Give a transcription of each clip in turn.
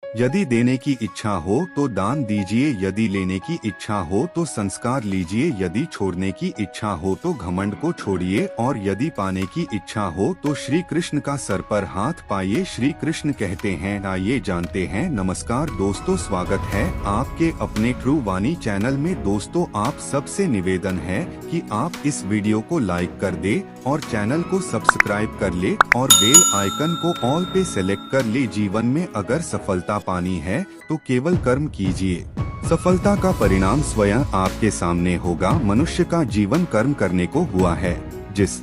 यदि देने की इच्छा हो तो दान दीजिए, यदि लेने की इच्छा हो तो संस्कार लीजिए, यदि छोड़ने की इच्छा हो तो घमंड को छोड़िए, और यदि पाने की इच्छा हो तो श्री कृष्ण का सर पर हाथ पाइए। श्री कृष्ण कहते हैं, आइए जानते हैं। नमस्कार दोस्तों, स्वागत है आपके अपने ट्रू वाणी चैनल में। दोस्तों, आप सबसे निवेदन है कि आप इस वीडियो को लाइक कर दे और चैनल को सब्सक्राइब कर ले और बेल आइकन को ऑल पे सेलेक्ट कर ले। जीवन में अगर सफलता पानी है तो केवल कर्म कीजिए, सफलता का परिणाम स्वयं आपके सामने होगा। मनुष्य का जीवन कर्म करने को हुआ है। जिस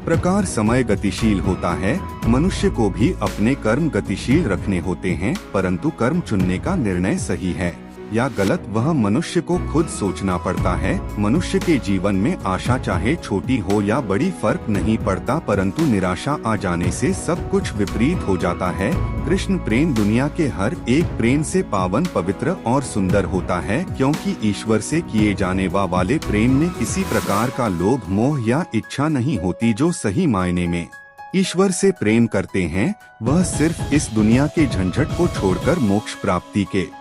प्रकार समय गतिशील होता है, मनुष्य को भी अपने कर्म गतिशील रखने होते हैं, परंतु कर्म चुनने का निर्णय सही है या गलत वह मनुष्य को खुद सोचना पड़ता है। मनुष्य के जीवन में आशा चाहे छोटी हो या बड़ी फर्क नहीं पड़ता, परंतु निराशा आ जाने से सब कुछ विपरीत हो जाता है। कृष्ण प्रेम दुनिया के हर एक प्रेम से पावन, पवित्र और सुंदर होता है, क्योंकि ईश्वर से किए जाने वाले प्रेम में किसी प्रकार का लोभ, मोह या इच्छा नहीं होती। जो सही मायने में ईश्वर से प्रेम करते हैं, वह सिर्फ इस दुनिया के झंझट को छोड़कर मोक्ष प्राप्ति के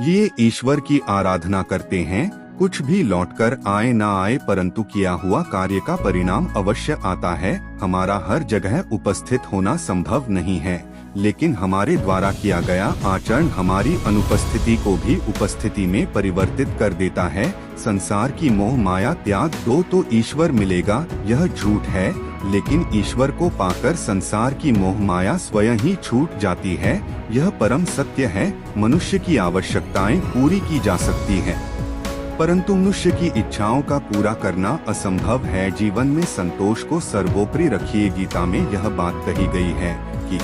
ये ईश्वर की आराधना करते हैं। कुछ भी लौटकर आए ना आए, परंतु किया हुआ कार्य का परिणाम अवश्य आता है। हमारा हर जगह उपस्थित होना संभव नहीं है, लेकिन हमारे द्वारा किया गया आचरण हमारी अनुपस्थिति को भी उपस्थिति में परिवर्तित कर देता है। संसार की मोह माया त्याग दो तो ईश्वर मिलेगा, यह झूठ है, लेकिन ईश्वर को पाकर संसार की मोह माया स्वयं ही छूट जाती है। यह परम सत्य है। मनुष्य की आवश्यकताएं पूरी की जा सकती हैं, परंतु मनुष्य की इच्छाओं का पूरा करना असंभव है। जीवन में संतोष को सर्वोपरि रखिए। गीता में यह बात कही गई है कि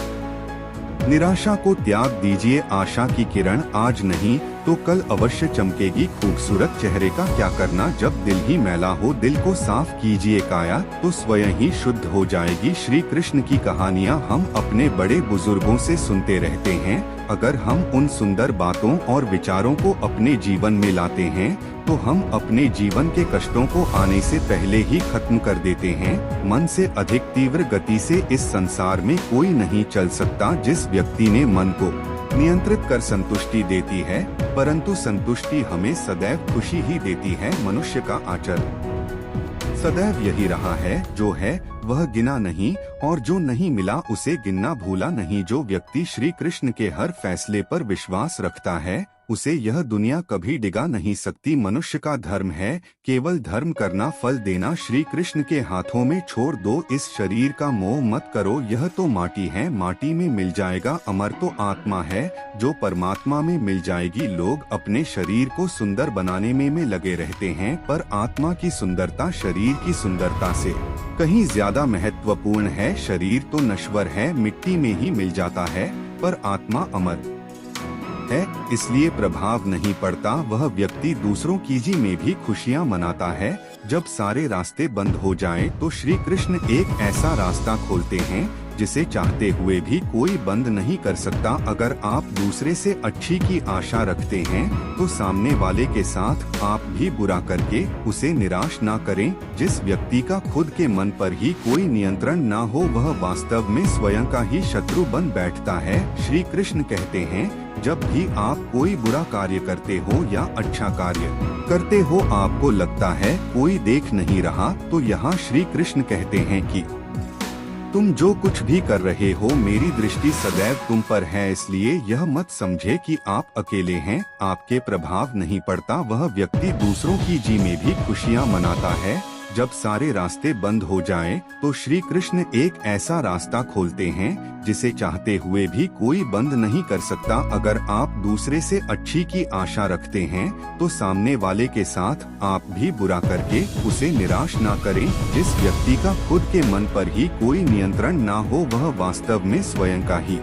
निराशा को त्याग दीजिए, आशा की किरण आज नहीं तो कल अवश्य चमकेगी। खूबसूरत चेहरे का क्या करना जब दिल ही मैला हो, दिल को साफ कीजिए, काया तो स्वयं ही शुद्ध हो जाएगी। श्री कृष्ण की कहानियाँ हम अपने बड़े बुजुर्गों से सुनते रहते हैं। अगर हम उन सुंदर बातों और विचारों को अपने जीवन में लाते हैं तो हम अपने जीवन के कष्टों को आने से पहले ही खत्म कर देते हैं। मन से अधिक तीव्र गति से इस संसार में कोई नहीं चल सकता। जिस व्यक्ति ने मन को नियंत्रित कर संतुष्टि देती है, परंतु संतुष्टि हमें सदैव खुशी ही देती है। मनुष्य का आचरण सदैव यही रहा है, जो है वह गिना नहीं और जो नहीं मिला उसे गिनना भूला नहीं। जो व्यक्ति श्री कृष्ण के हर फैसले पर विश्वास रखता है, उसे यह दुनिया कभी डिगा नहीं सकती। मनुष्य का धर्म है केवल धर्म करना, फल देना श्री कृष्ण के हाथों में छोड़ दो। इस शरीर का मोह मत करो, यह तो माटी है, माटी में मिल जाएगा। अमर तो आत्मा है जो परमात्मा में मिल जाएगी। लोग अपने शरीर को सुंदर बनाने में लगे रहते हैं, पर आत्मा की सुंदरता शरीर की सुंदरता से कहीं ज्यादा महत्वपूर्ण है। शरीर तो नश्वर है, मिट्टी में ही मिल जाता है, पर आत्मा अमर है, इसलिए प्रभाव नहीं पड़ता। वह व्यक्ति दूसरों की जी में भी खुशियाँ मनाता है। जब सारे रास्ते बंद हो जाएं, तो श्री कृष्ण एक ऐसा रास्ता खोलते हैं जिसे चाहते हुए भी कोई बंद नहीं कर सकता। अगर आप दूसरे से अच्छी की आशा रखते हैं तो सामने वाले के साथ आप भी बुरा करके उसे निराश ना करें। जिस व्यक्ति का खुद के मन पर ही कोई नियंत्रण ना हो, वह वास्तव में स्वयं का ही शत्रु बन बैठता है। श्री कृष्ण कहते हैं, जब भी आप कोई बुरा कार्य करते हो या अच्छा कार्य करते हो, आपको लगता है कोई देख नहीं रहा, तो यहाँ श्री कृष्ण कहते हैं कि तुम जो कुछ भी कर रहे हो, मेरी दृष्टि सदैव तुम पर है, इसलिए यह मत समझे कि आप अकेले हैं, आपके प्रभाव नहीं पड़ता। वह व्यक्ति दूसरों की जी में भी खुशियाँ मनाता है। जब सारे रास्ते बंद हो जाएं, तो श्री कृष्ण एक ऐसा रास्ता खोलते हैं जिसे चाहते हुए भी कोई बंद नहीं कर सकता। अगर आप दूसरे से अच्छी की आशा रखते हैं तो सामने वाले के साथ आप भी बुरा करके उसे निराश ना करें। जिस व्यक्ति का खुद के मन पर ही कोई नियंत्रण ना हो, वह वास्तव में स्वयं का ही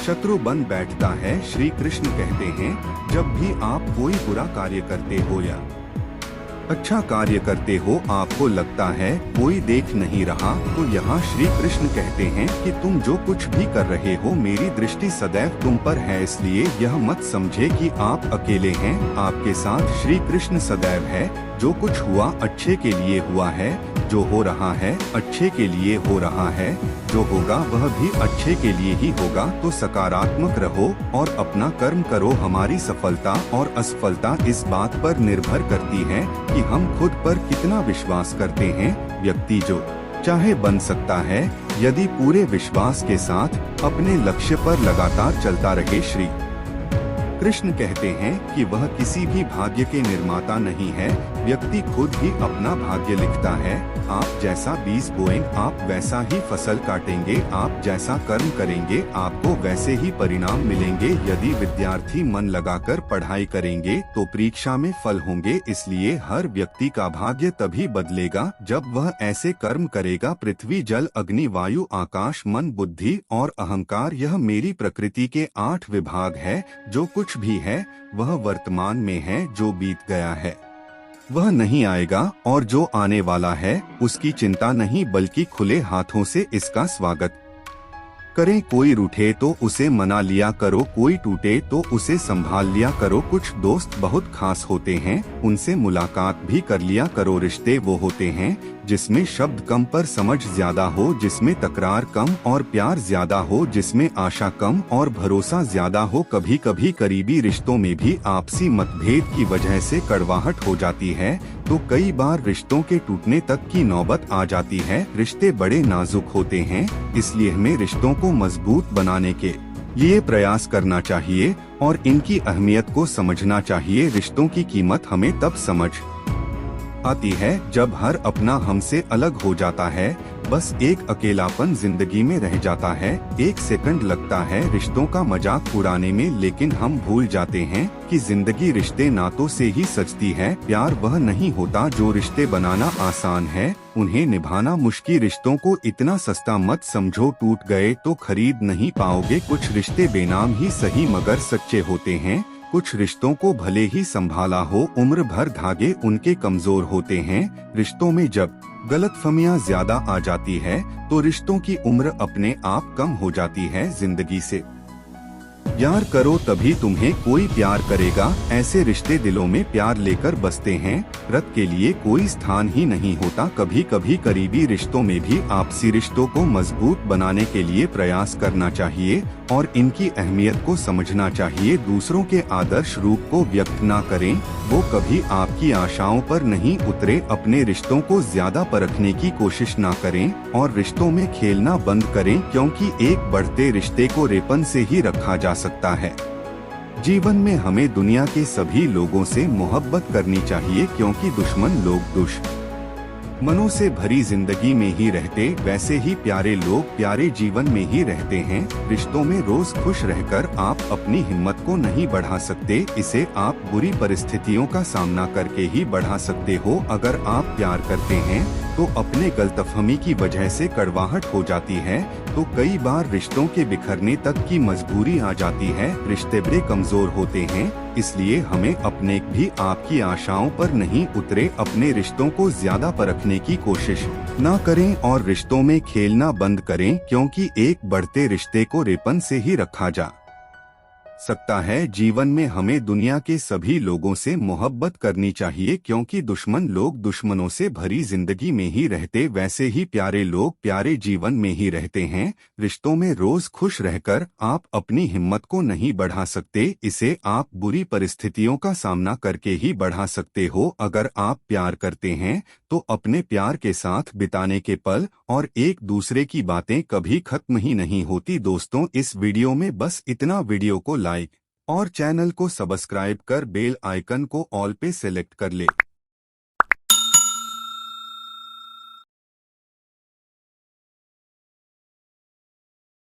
शत्रु बन बैठता है। श्री कृष्ण कहते हैं, जब भी आप कोई बुरा कार्य करते हो या अच्छा कार्य करते हो, आपको लगता है कोई देख नहीं रहा, तो यहाँ श्री कृष्ण कहते हैं कि तुम जो कुछ भी कर रहे हो, मेरी दृष्टि सदैव तुम पर है, इसलिए यह मत समझे कि आप अकेले हैं, आपके साथ श्री कृष्ण सदैव है। जो कुछ हुआ अच्छे के लिए हुआ है, जो हो रहा है अच्छे के लिए हो रहा है, जो होगा वह भी अच्छे के लिए ही होगा। तो सकारात्मक रहो और अपना कर्म करो। हमारी सफलता और असफलता इस बात पर निर्भर करती है कि हम खुद पर कितना विश्वास करते हैं। व्यक्ति जो चाहे बन सकता है यदि पूरे विश्वास के साथ अपने लक्ष्य पर लगातार चलता रहे। श्री कृष्ण कहते हैं कि वह किसी भी भाग्य के निर्माता नहीं है, व्यक्ति खुद ही अपना भाग्य लिखता है। आप जैसा बीज बोएंगे आप वैसा ही फसल काटेंगे, आप जैसा कर्म करेंगे आपको वैसे ही परिणाम मिलेंगे। यदि विद्यार्थी मन लगाकर पढ़ाई करेंगे तो परीक्षा में फल होंगे। इसलिए हर व्यक्ति का भाग्य तभी बदलेगा जब वह ऐसे कर्म करेगा। पृथ्वी जल अग्नि वायु आकाश मन बुद्धि और अहंकार, यह मेरी प्रकृति के 8 विभाग है। जो कुछ भी है वह वर्तमान में है, जो बीत गया है वह नहीं आएगा और जो आने वाला है उसकी चिंता नहीं बल्कि खुले हाथों से इसका स्वागत करें। कोई रूठे तो उसे मना लिया करो, कोई टूटे तो उसे संभाल लिया करो। कुछ दोस्त बहुत खास होते हैं, उनसे मुलाकात भी कर लिया करो। रिश्ते वो होते हैं जिसमें शब्द कम पर समझ ज्यादा हो, जिसमें तकरार कम और प्यार ज्यादा हो, जिसमें आशा कम और भरोसा ज्यादा हो। कभी कभी करीबी रिश्तों में भी आपसी मतभेद की वजह से कड़वाहट हो जाती है, तो कई बार रिश्तों के टूटने तक की नौबत आ जाती है। रिश्ते बड़े नाजुक होते हैं, इसलिए हमें रिश्तों को मजबूत बनाने के लिए प्रयास करना चाहिए और इनकी अहमियत को समझना चाहिए। रिश्तों की कीमत हमें तब समझ आती है जब हर अपना हमसे अलग हो जाता है, बस एक अकेलापन जिंदगी में रह जाता है। एक सेकंड लगता है रिश्तों का मजाक उड़ाने में, लेकिन हम भूल जाते हैं कि जिंदगी रिश्ते नातों से ही सजती है। प्यार वह नहीं होता जो रिश्ते बनाना आसान है, उन्हें निभाना मुश्किल। रिश्तों को इतना सस्ता मत समझो, टूट गए तो खरीद नहीं पाओगे। कुछ रिश्ते बेनाम ही सही मगर सच्चे होते हैं। कुछ रिश्तों को भले ही संभाला हो उम्र भर धागे उनके कमजोर होते हैं। रिश्तों में जब गलतफहमियां ज्यादा आ जाती है तो रिश्तों की उम्र अपने आप कम हो जाती है। जिंदगी से प्यार करो तभी तुम्हें कोई प्यार करेगा। ऐसे रिश्ते दिलों में प्यार लेकर बसते हैं, रत के लिए कोई स्थान ही नहीं होता। कभी कभी करीबी रिश्तों में भी आपसी रिश्तों को मजबूत बनाने के लिए प्रयास करना चाहिए और इनकी अहमियत को समझना चाहिए। दूसरों के आदर्श रूप को व्यक्त ना करें, वो कभी आपकी आशाओं पर नहीं उतरे। अपने रिश्तों को ज्यादा परखने की कोशिश ना करें और रिश्तों में खेलना बंद करें, क्योंकि एक बढ़ते रिश्ते को रेपन से ही रखा जा सकता है। जीवन में हमें दुनिया के सभी लोगों से मोहब्बत करनी चाहिए, क्योंकि दुश्मन लोग दुश्मनों से भरी जिंदगी में ही रहते, वैसे ही प्यारे लोग प्यारे जीवन में ही रहते हैं। रिश्तों में रोज खुश रहकर आप अपनी हिम्मत को नहीं बढ़ा सकते, इसे आप बुरी परिस्थितियों का सामना करके ही बढ़ा सकते हो। अगर आप प्यार करते हैं तो अपने गलतफहमी की वजह से कड़वाहट हो जाती है, तो कई बार रिश्तों के बिखरने तक की मजबूरी आ जाती है। रिश्ते बड़े कमजोर होते हैं, इसलिए हमें अपने भी आपकी आशाओं पर नहीं उतरे। अपने रिश्तों को ज्यादा परखने की कोशिश ना करें और रिश्तों में खेलना बंद करें, क्योंकि एक बढ़ते रिश्ते को रेपन से ही रखा जा सकता है। जीवन में हमें दुनिया के सभी लोगों से मोहब्बत करनी चाहिए, क्योंकि दुश्मन लोग दुश्मनों से भरी जिंदगी में ही रहते, वैसे ही प्यारे लोग प्यारे जीवन में ही रहते हैं। रिश्तों में रोज खुश रहकर आप अपनी हिम्मत को नहीं बढ़ा सकते, इसे आप बुरी परिस्थितियों का सामना करके ही बढ़ा सकते हो। अगर आप प्यार करते हैं तो अपने प्यार के साथ बिताने के पल और एक दूसरे की बातें कभी खत्म ही नहीं होती। दोस्तों, इस वीडियो में बस इतना। वीडियो को लाइक और चैनल को सब्सक्राइब कर बेल आइकन को ऑल पे सेलेक्ट कर ले।